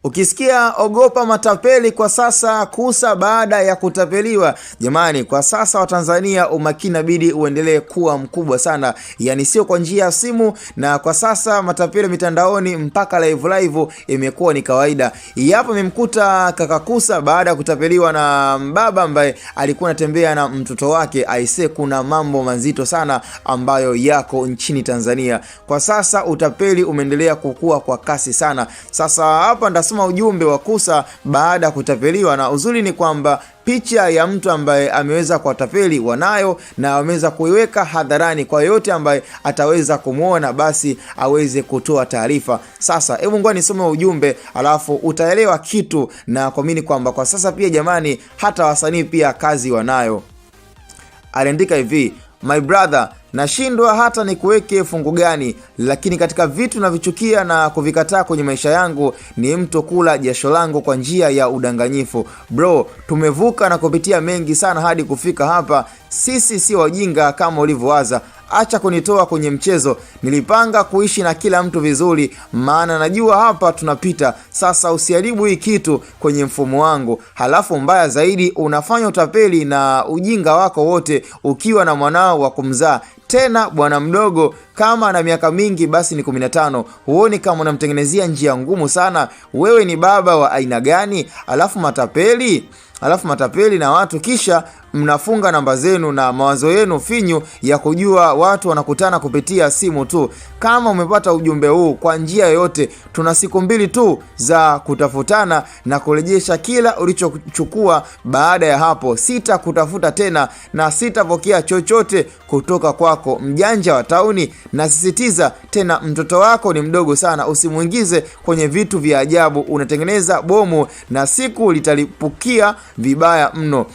Ukisikia ogopa matapeli kwa sasa kusa baada ya kutapeliwa. Jamani, kwa sasa Watanzania umakini inabidi uendelee kuwa mkubwa sana. Yani sio kwa njia ya simu, na kwa sasa matapeli mitandaoni mpaka live imekuwa ni kawaida. Yapo memkuta kaka Kusa baada ya kutapeliwa na mbaba ambaye alikuwa anatembea na mtoto wake. Aise, kuna mambo mazito sana ambayo yako nchini Tanzania. Kwa sasa utapeli umeendelea kukua kwa kasi sana. Sasa hapa ndasoma ujumbe wa Kusa baada ya kutapeliwa, na uzuri ni kwamba picha ya mtu ambaye ameweza kuwatapeli wanayo na wameweza kuiweka hadharani kwa yote ambaye ataweza kumuona basi aweze kutoa taarifa. Sasa hebu ngoja nisome ujumbe alafu utaelewa kitu na kuamini kwamba kwa sasa pia jamani hata wasanii pia kazi wanayo. Aliandika hivi: my brother, nashindwa hata ni kuweke fungu gani, lakini katika vitu navichukia na kuvikataa kwenye maisha yangu ni mtu kula jasho langu kwa njia ya udanganyifu. Bro, tumevuka na kupitia mengi sana hadi kufika hapa. Sisi si wajinga kama ulivyowaza. Acha kunitoa kwenye mchezo. Nilipanga kuishi na kila mtu vizuri, maana najua hapa tunapita. Sasa usiharibu hii kitu kwenye mfumo wangu. Halafu mbaya zaidi unafanya utapeli na ujinga wako wote ukiwa na mwanao wa kumzaa. Tena bwana mdogo, kama ana miaka mingi basi ni 15. Huoni kama unamtengenezea njia ngumu sana? Wewe ni baba wa aina gani? Alafu matapeli na watu, kisha mnafunga namba zenu na mawazo yenu finyu ya kujua watu wanakutana kupitia simu tu. Kama umepata ujumbe huu kwa njia yoyote, tuna siku 2 tu za kutafutana na kurejesha kila ulichochukua. Baada ya hapo sitakutafuta tena na sitapokea chochote kutoka kwako, mjanja wa tauni. Nasisitiza tena, mtoto wako ni mdogo sana, usimuingize kwenye vitu vya ajabu. Unatengeneza bomu na siku litalipukia vibaya mno.